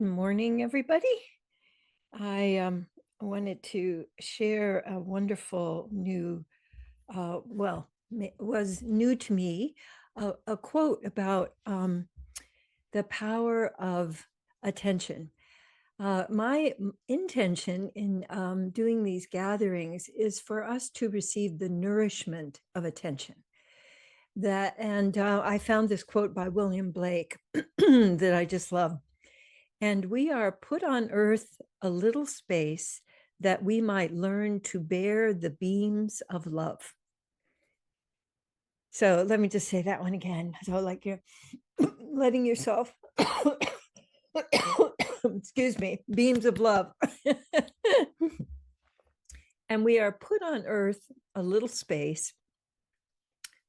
Morning, everybody. I wanted to share a wonderful new, was new to me, a quote about the power of attention. My intention in doing these gatherings is for us to receive the nourishment of attention. I found this quote by William Blake that I just love. And we are put on earth a little space that we might learn to bear the beams of love. So let me just say that one again. So, like you're letting yourself, excuse me, beams of love. And we are put on earth a little space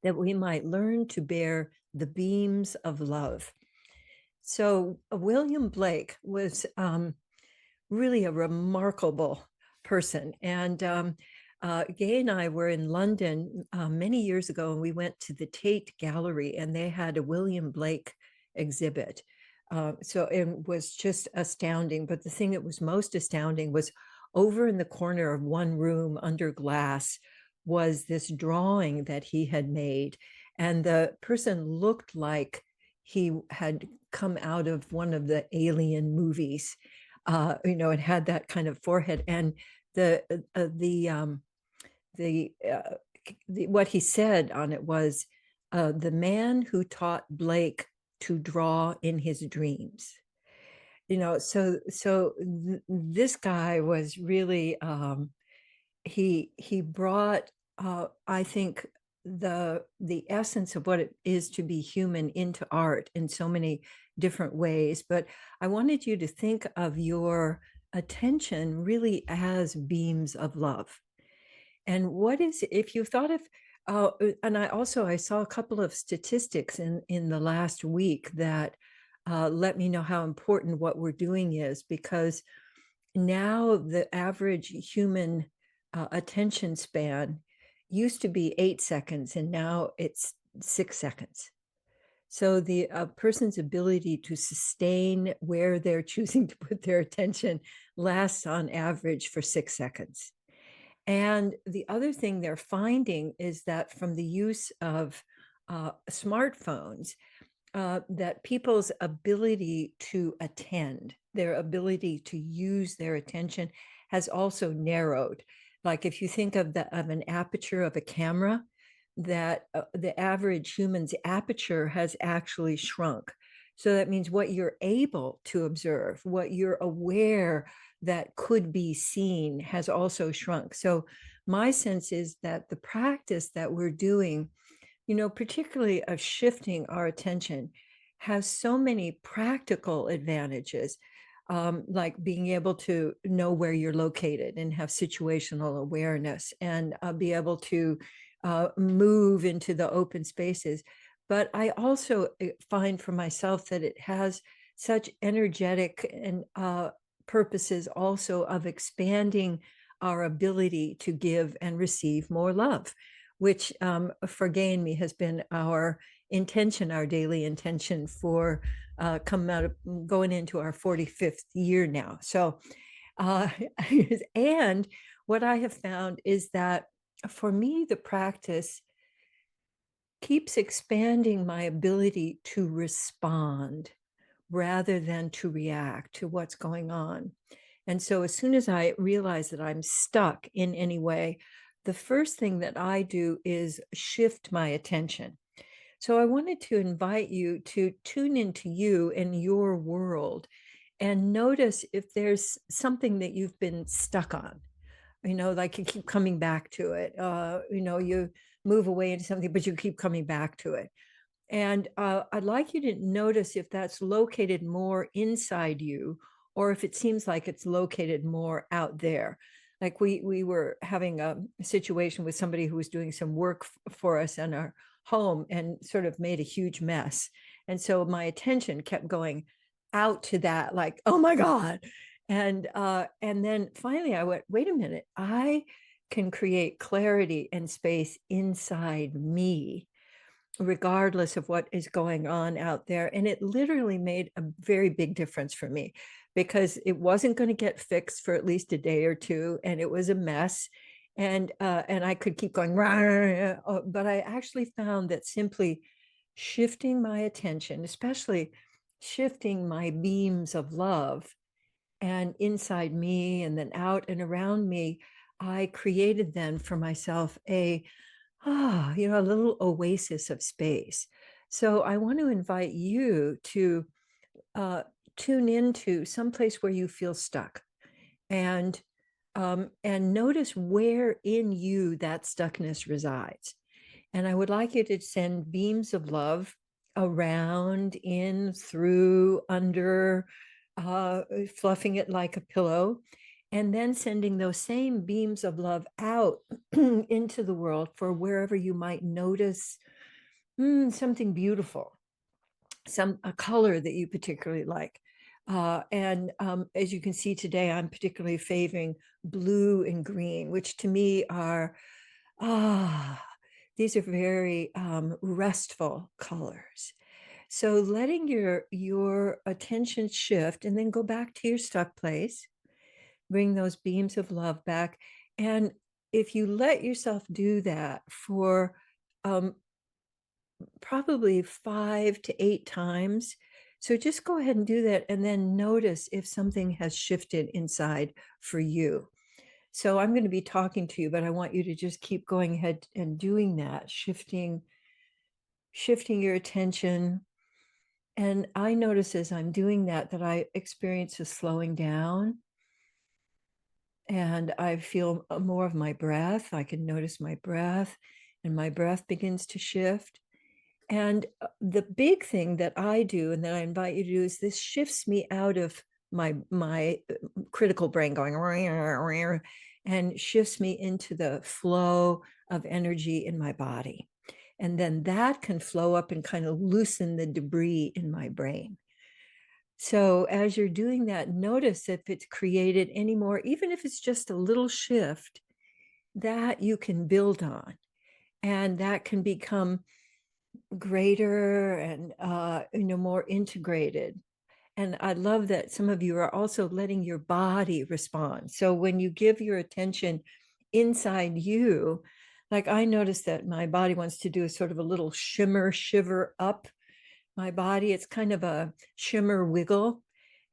that we might learn to bear the beams of love. So, William Blake was really a remarkable person. And Gay and I were in London many years ago, and we went to the Tate Gallery, and they had a William Blake exhibit. So it was just astounding. But the thing that was most astounding was over in the corner of one room under glass was this drawing that he had made. And the person looked like he had come out of one of the alien movies. It had that kind of forehead, and the uh, the um, the, uh, what he said on it was, the man who taught Blake to draw in his dreams. This guy was really, he brought, I think, the essence of what it is to be human into art in so many different ways. But I wanted you to think of your attention really as beams of love. And what is, if you thought of, and I saw a couple of statistics in the last week that let me know how important what we're doing is, because now the average human attention span used to be 8 seconds, and now it's 6 seconds. So the person's ability to sustain where they're choosing to put their attention lasts on average for 6 seconds. And the other thing they're finding is that from the use of smartphones, that people's ability to attend, their ability to use their attention has also narrowed. Like if you think of an aperture of a camera, that the average human's aperture has actually shrunk. So that means what you're able to observe, what you're aware that could be seen has also shrunk. So my sense is that the practice that we're doing, particularly of shifting our attention, has so many practical advantages, like being able to know where you're located and have situational awareness, and be able to move into the open spaces. But I also find for myself that it has such energetic and purposes also of expanding our ability to give and receive more love, which for Gay and me has been our intention, our daily intention for going into our 45th year now. So, and what I have found is that for me, the practice keeps expanding my ability to respond rather than to react to what's going on. And so as soon as I realize that I'm stuck in any way, the first thing that I do is shift my attention. So I wanted to invite you to tune into you and your world and notice if there's something that you've been stuck on, like you keep coming back to it. You move away into something, but you keep coming back to it. And I'd like you to notice if that's located more inside you, or if it seems like it's located more out there. Like we were having a situation with somebody who was doing some work for us in our home and sort of made a huge mess. And so my attention kept going out to that, like, oh my God. And then finally I went, wait a minute, I can create clarity and space inside me. regardless of what is going on out there. And it literally made a very big difference for me because it wasn't going to get fixed for at least a day or two, and it was a mess. And I could keep going, "Rah," but I actually found that simply shifting my attention, especially shifting my beams of love and inside me and then out and around me, I created then for myself a little oasis of space. So I want to invite you to uh, tune into someplace where you feel stuck, and notice where in you that stuckness resides. And I would like you to send beams of love around, in, through, under, fluffing it like a pillow, and then sending those same beams of love out into the world for wherever you might notice something beautiful, a color that you particularly like. And as you can see today, I'm particularly favoring blue and green, which to me are ah, these are very restful colors. So letting your attention shift and then go back to your stuck place, bring those beams of love back. And if you let yourself do that for um, probably 5 to 8 times, so just go ahead and do that and then notice if something has shifted inside for you. So I'm going to be talking to you, but I want you to just keep going ahead and doing that, shifting your attention. And I notice as I'm doing that, that I experience a slowing down, and I feel more of my breath. I can notice my breath, and my breath begins to shift. And the big thing that I do and that I invite you to do is this shifts me out of my critical brain going and shifts me into the flow of energy in my body. And then that can flow up and kind of loosen the debris in my brain. So as you're doing that, notice if it's created any more, even if it's just a little shift that you can build on, and that can become greater and more integrated. And I love that some of you are also letting your body respond. So when you give your attention inside you, like I notice that my body wants to do a sort of a little shimmer shiver up my body. It's kind of a shimmer wiggle.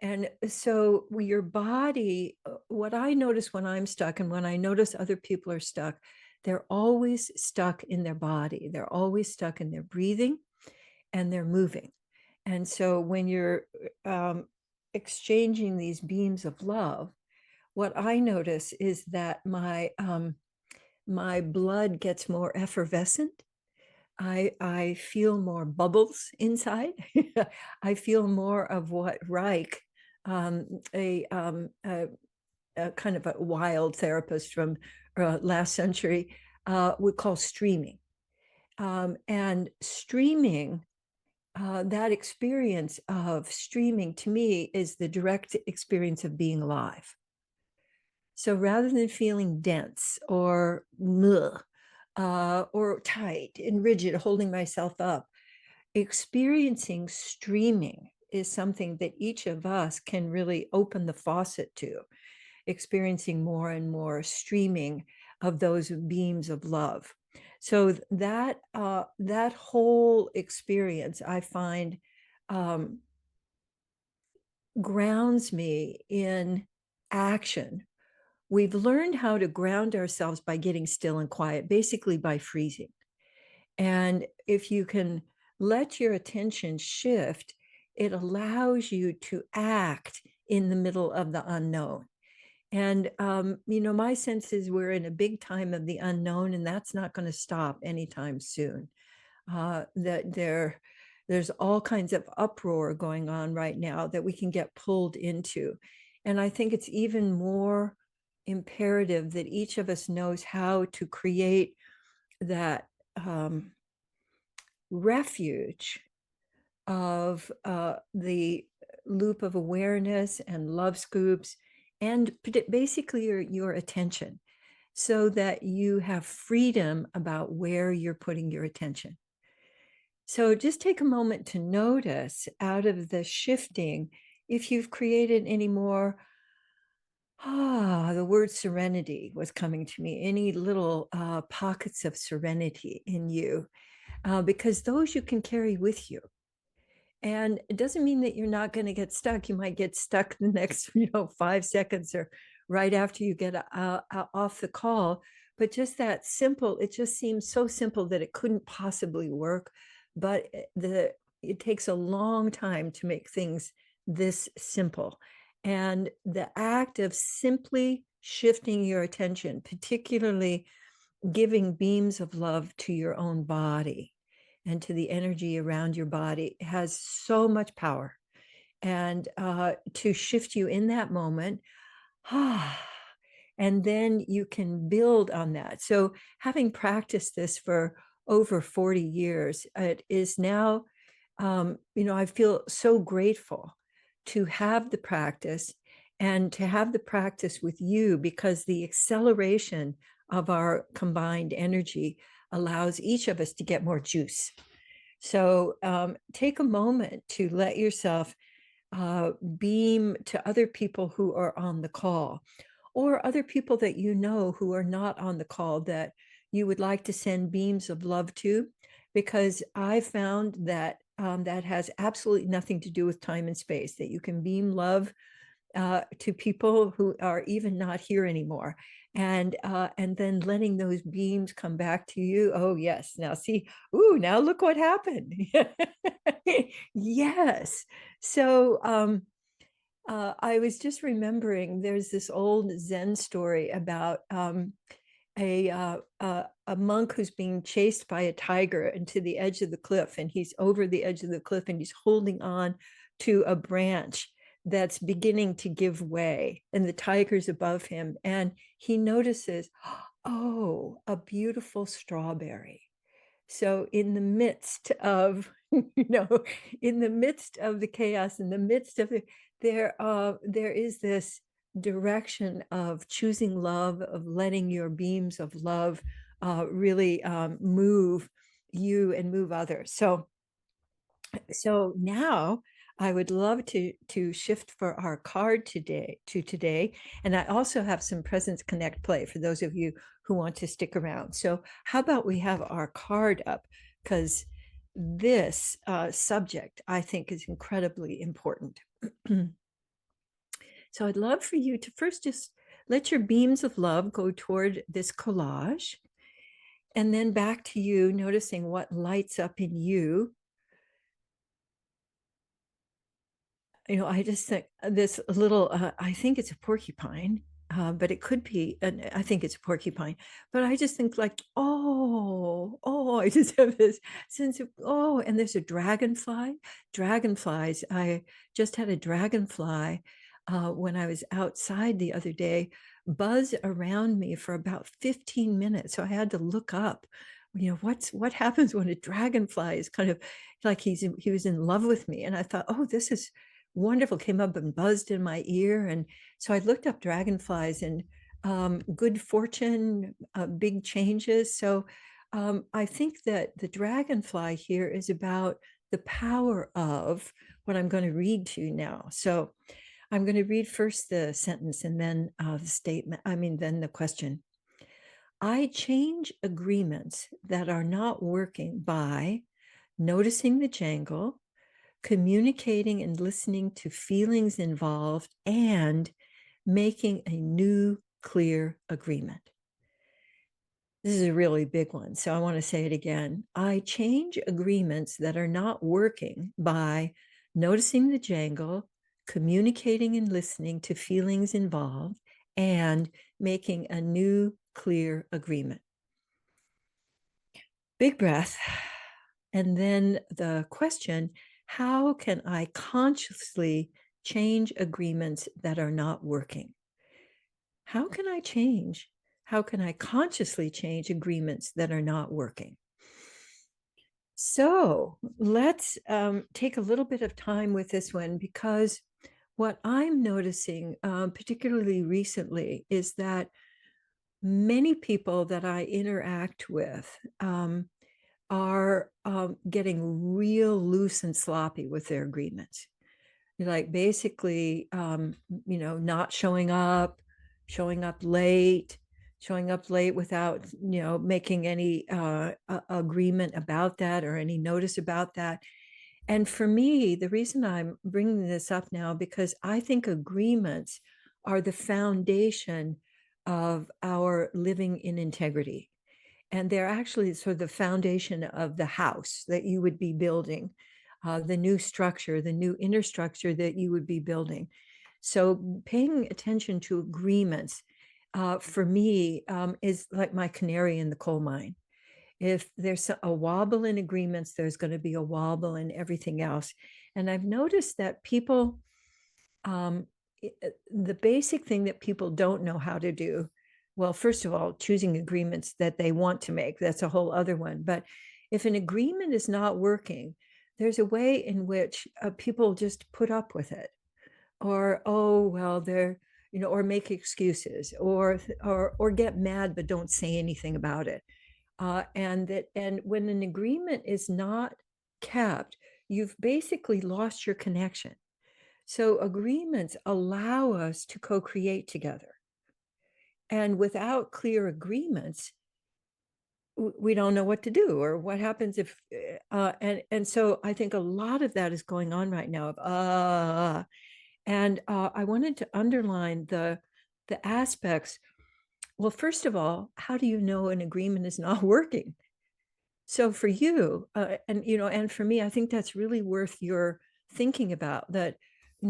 And so your body, what I notice when I'm stuck and when I notice other people are stuck, they're always stuck in their body. They're always stuck in their breathing and they're moving. And so when you're exchanging these beams of love, what I notice is that my blood gets more effervescent. I feel more bubbles inside. I feel more of what Reich, a kind of a wild therapist from last century, would call streaming. And streaming, that experience of streaming to me is the direct experience of being alive. So rather than feeling dense or or tight and rigid, holding myself up, experiencing streaming is something that each of us can really open the faucet to, experiencing more and more streaming of those beams of love. So that whole experience, I find, um, grounds me in action. We've learned how to ground ourselves by getting still and quiet, basically by freezing. And if you can let your attention shift, it allows you to act in the middle of the unknown. And, my sense is we're in a big time of the unknown, and that's not going to stop anytime soon. That there's all kinds of uproar going on right now that we can get pulled into. And I think it's even more imperative that each of us knows how to create that refuge of the loop of awareness and love scoops, and basically your attention, so that you have freedom about where you're putting your attention. So just take a moment to notice out of the shifting if you've created any more. The word serenity was coming to me. Any little pockets of serenity in you, because those you can carry with you. And it doesn't mean that you're not going to get stuck. You might get stuck the next, 5 seconds or right after you get off the call. But just that simple, it just seems so simple that it couldn't possibly work. But it takes a long time to make things this simple. And the act of simply shifting your attention, particularly giving beams of love to your own body and to the energy around your body, has so much power. And to shift you in that moment, and then you can build on that. So having practiced this for over 40 years, it is now, I feel so grateful to have the practice and to have the practice with you, because the acceleration of our combined energy allows each of us to get more juice. So take a moment to let yourself beam to other people who are on the call, or other people that you know who are not on the call that you would like to send beams of love to, because I found that that has absolutely nothing to do with time and space, that you can beam love to people who are even not here anymore, and then letting those beams come back to you. Oh yes, now see, ooh, now look what happened. Yes. So I was just remembering there's this old Zen story about a monk who's being chased by a tiger into the edge of the cliff, and he's over the edge of the cliff and he's holding on to a branch that's beginning to give way, and the tiger's above him, and he notices, oh, a beautiful strawberry. So in the midst of, in the midst of the chaos, in the midst of it, there is this direction of choosing love, of letting your beams of love really move you and move others. So now I would love to shift for our card today. And I also have some Presence Connect play for those of you who want to stick around. So how about we have our card up? Because this subject, I think, is incredibly important. So I'd love for you to first just let your beams of love go toward this collage, and then back to you, noticing what lights up in you. I just think this little, I think it's a porcupine, but it could be, I think it's a porcupine, but I just think like, I just have this sense of, and there's a dragonfly. Dragonflies, I just had a dragonfly when I was outside the other day, buzz around me for about 15 minutes. So I had to look up, what happens when a dragonfly is kind of like he was in love with me. And I thought, oh, this is wonderful, came up and buzzed in my ear. And so I looked up dragonflies and good fortune, big changes. So I think that the dragonfly here is about the power of what I'm going to read to you now. So I'm going to read first the sentence and then the statement, then the question. I change agreements that are not working by noticing the jangle, communicating and listening to feelings involved, and making a new clear agreement. This is a really big one, so I want to say it again. I change agreements that are not working by noticing the jangle, communicating and listening to feelings involved, and making a new clear agreement. Big breath. And then the question, how can I consciously change agreements that are not working? How can I change? How can I consciously change agreements that are not working? So let's take a little bit of time with this one, because what I'm noticing, particularly recently, is that many people that I interact with are getting real loose and sloppy with their agreements. Like basically, not showing up late, showing up late without, making any agreement about that or any notice about that. And for me, the reason I'm bringing this up now, because I think agreements are the foundation of our living in integrity. And they're actually sort of the foundation of the house that you would be building, the new structure, the new inner structure that you would be building. So paying attention to agreements for me is like my canary in the coal mine. If there's a wobble in agreements, there's going to be a wobble in everything else. And I've noticed that people, um, the basic thing that people don't know how to do, well, first of all, choosing agreements that they want to make, that's a whole other one. But if an agreement is not working, there's a way in which people just put up with it, or, oh, well, they're, or make excuses, or get mad but don't say anything about it. And when an agreement is not kept, you've basically lost your connection. So agreements allow us to co-create together. And without clear agreements, we don't know what to do or what happens if, and so I think a lot of that is going on right now. And I wanted to underline the aspects. Well, first of all, how do you know an agreement is not working? So for you, and for me, I think that's really worth your thinking about that.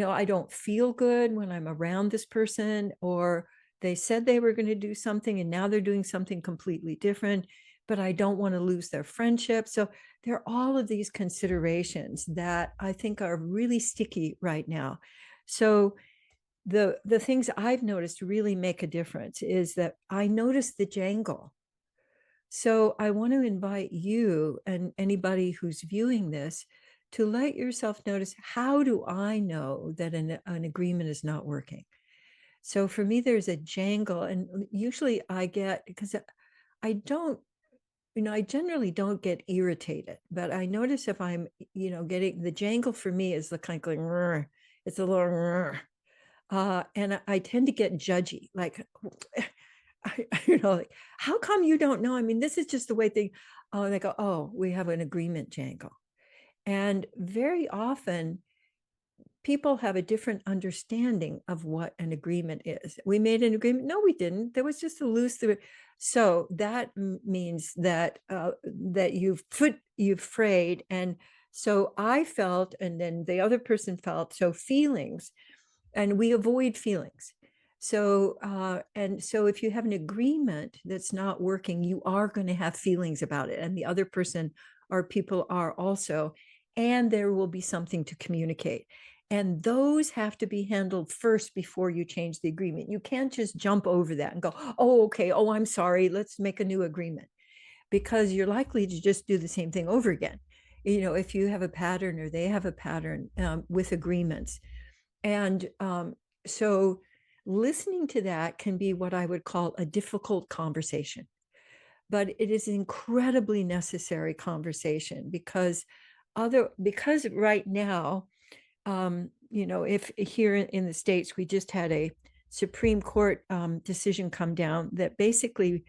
I don't feel good when I'm around this person, or they said they were going to do something and now they're doing something completely different, but I don't want to lose their friendship. So there are all of these considerations that I think are really sticky right now. So the things I've noticed really make a difference is that I notice the jangle. So I want to invite you and anybody who's viewing this to let yourself notice, how do I know that an agreement is not working? So for me, there's a jangle, and usually I get, because I don't, I generally don't get irritated, but I notice if I'm, getting the jangle, for me is the kind of going, "Rrr." It's a little, "Rrr." And I tend to get judgy, like, like, how come you don't know? I mean, this is just the way they, oh, they go, oh, we have an agreement jangle. And very often people have a different understanding of what an agreement is. We made an agreement. No, we didn't. There was just a loose. So that means that that you've frayed. And so I felt, and then the other person felt. So feelings, and we avoid feelings. So and so if you have an agreement that's not working, you are going to have feelings about it, and the other person or people are also, and there will be something to communicate. And those have to be handled first before you change the agreement. You can't just jump over that and go, oh, okay, oh, I'm sorry, let's make a new agreement, because you're likely to just do the same thing over again. If you have a pattern or they have a pattern with agreements. And so listening to that can be what I would call a difficult conversation, but it is an incredibly necessary conversation, because right now, if here in the States, we just had a Supreme Court decision come down that basically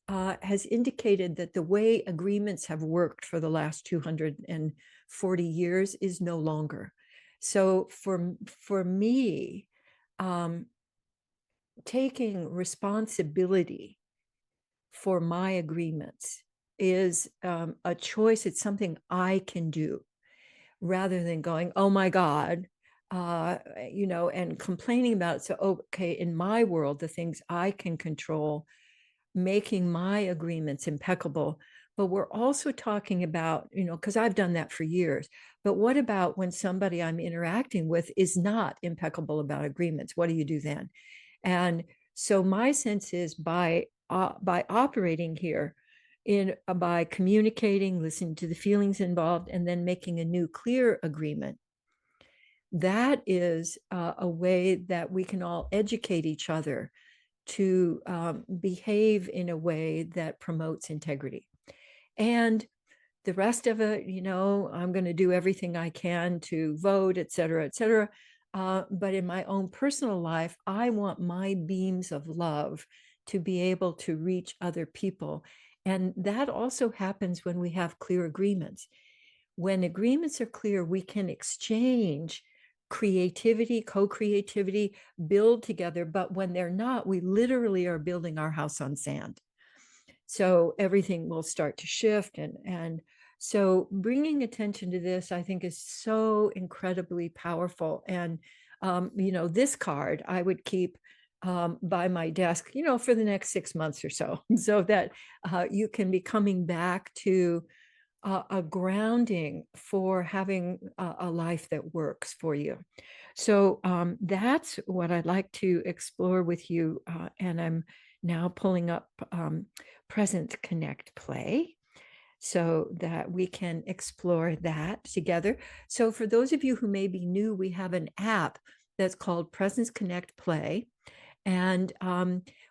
has indicated that the way agreements have worked for the last 240 years is no longer. So for me, taking responsibility for my agreements is a choice. It's something I can do, rather than going, oh my God, and complaining about it. So, okay, in my world, the things I can control, making my agreements impeccable. But we're also talking about, because I've done that for years. But what about when somebody I'm interacting with is not impeccable about agreements? What do you do then? And so my sense is by operating here, by communicating, listening to the feelings involved, and then making a new clear agreement, that is a way that we can all educate each other to behave in a way that promotes integrity. And the rest of it, I'm going to do everything I can to vote, et cetera, et cetera. But in my own personal life, I want my beams of love to be able to reach other people. And that also happens when we have clear agreements. When agreements are clear, we can exchange creativity, co-creativity, build together. But when they're not, we literally are building our house on sand. So everything will start to shift. And so bringing attention to this, I think, is so incredibly powerful. And, this card I would keep by my desk, for the next 6 months or so, so that you can be coming back to a grounding for having a life that works for you. So that's what I'd like to explore with you. And I'm now pulling up Present Connect Play so that we can explore that together. So for those of you who may be new, we have an app that's called Presence Connect Play. And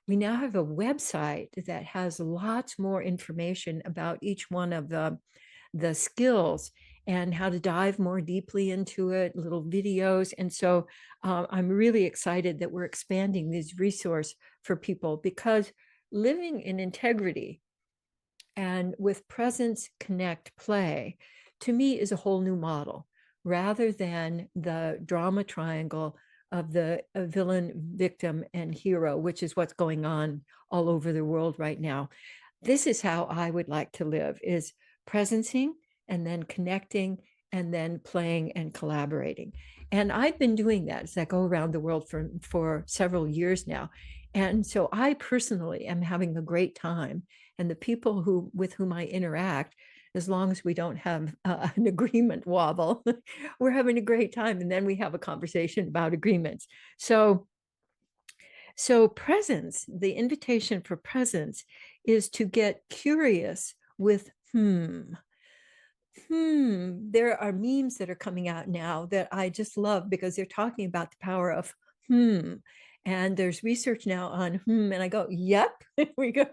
we now have a website that has lots more information about each one of the skills and how to dive more deeply into it, little videos. And so I'm really excited that we're expanding this resource for people, because living in integrity and with Presence Connect Play, to me, is a whole new model, rather than the drama triangle of the villain, victim, and hero, which is what's going on all over the world right now. This is how I would like to live, is presencing and then connecting and then playing and collaborating. And I've been doing that as I go around the world for several years now. And so I personally am having a great time. And the people with whom I interact, as long as we don't have an agreement wobble, we're having a great time. And then we have a conversation about agreements. So presence, the invitation for presence, is to get curious with there are memes that are coming out now that I just love, because they're talking about the power of and there's research now on and I go, yep. Here we go.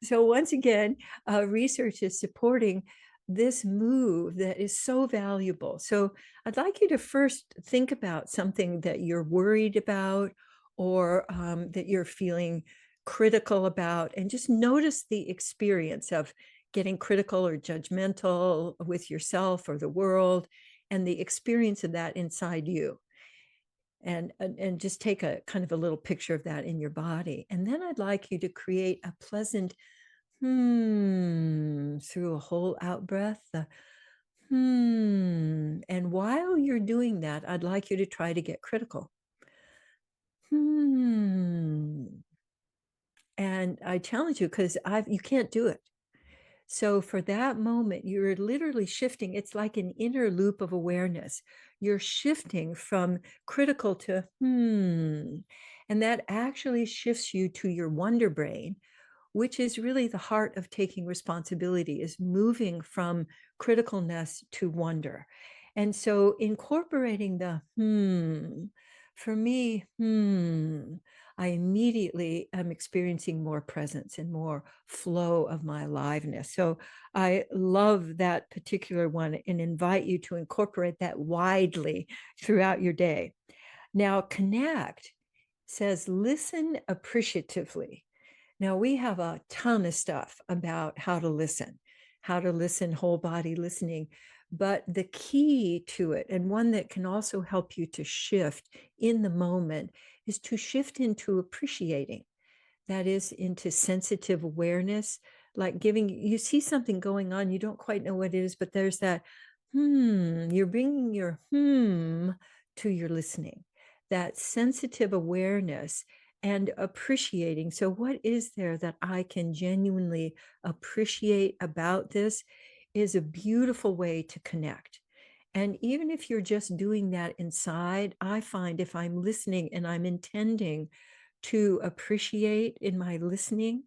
So once again, research is supporting this move that is so valuable. So I'd like you to first think about something that you're worried about, or that you're feeling critical about, and just notice the experience of getting critical or judgmental with yourself or the world, and the experience of that inside you. And just take a kind of a little picture of that in your body. And then I'd like you to create a pleasant through a whole out breath. And while you're doing that, I'd like you to try to get critical. And I challenge you, because you can't do it. So for that moment, you're literally shifting. It's like an inner loop of awareness. You're shifting from critical to and that actually shifts you to your wonder brain, which is really the heart of taking responsibility, is moving from criticalness to wonder. And so incorporating the for me, I immediately am experiencing more presence and more flow of my aliveness. So I love that particular one and invite you to incorporate that widely throughout your day. Now, connect says listen appreciatively. Now, we have a ton of stuff about how to listen, whole body listening. But the key to it, and one that can also help you to shift in the moment, is to shift into appreciating. That is, into sensitive awareness, like you see something going on, you don't quite know what it is, but there's that you're bringing your to your listening, that sensitive awareness and appreciating. So what is there that I can genuinely appreciate about this, is a beautiful way to connect. And even if you're just doing that inside, I find if I'm listening and I'm intending to appreciate in my listening,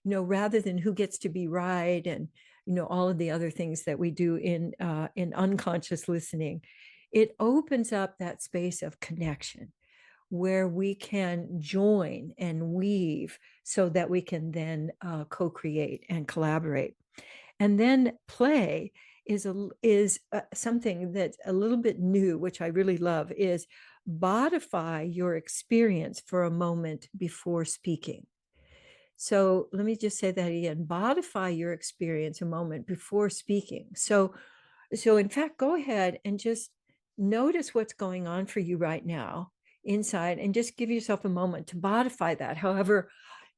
rather than who gets to be right, and all of the other things that we do in unconscious listening, it opens up that space of connection where we can join and weave, so that we can then co-create and collaborate. And then play is something that's a little bit new, which I really love, is bodify your experience for a moment before speaking. So let me just say that again, bodify your experience a moment before speaking. So in fact, go ahead and just notice what's going on for you right now inside, and just give yourself a moment to bodify that, however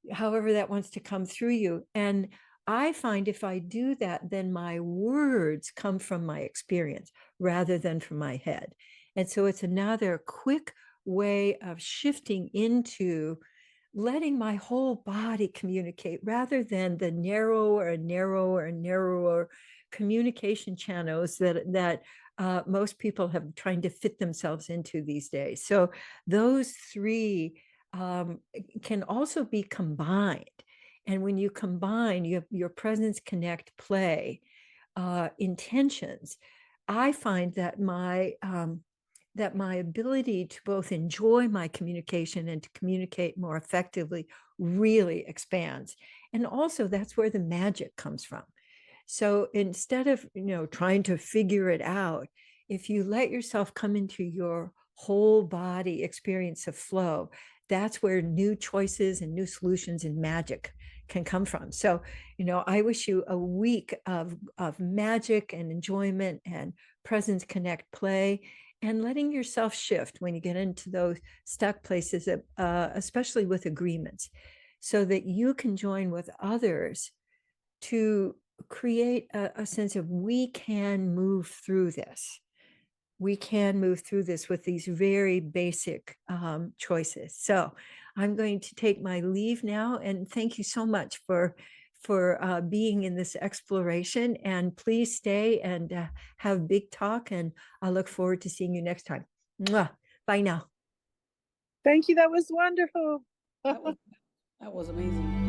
that wants to come through you. And I find if I do that, then my words come from my experience rather than from my head. And so it's another quick way of shifting into letting my whole body communicate rather than the narrower and narrower and narrower communication channels that most people have trying to fit themselves into these days. So those three can also be combined. And when you combine, you have your presence, connect, play, intentions. I find that my ability to both enjoy my communication and to communicate more effectively really expands. And also, that's where the magic comes from. So instead of, trying to figure it out, if you let yourself come into your whole body experience of flow, that's where new choices and new solutions and magic can come from. So, I wish you a week of magic and enjoyment and presence, connect, play, and letting yourself shift when you get into those stuck places, especially with agreements, so that you can join with others to create a sense of we can move through this. We can move through this with these very basic choices. So I'm going to take my leave now, and thank you so much for being in this exploration. And please stay and have big talk. And I look forward to seeing you next time. Mwah. Bye now. Thank you. That was wonderful. That was that was amazing.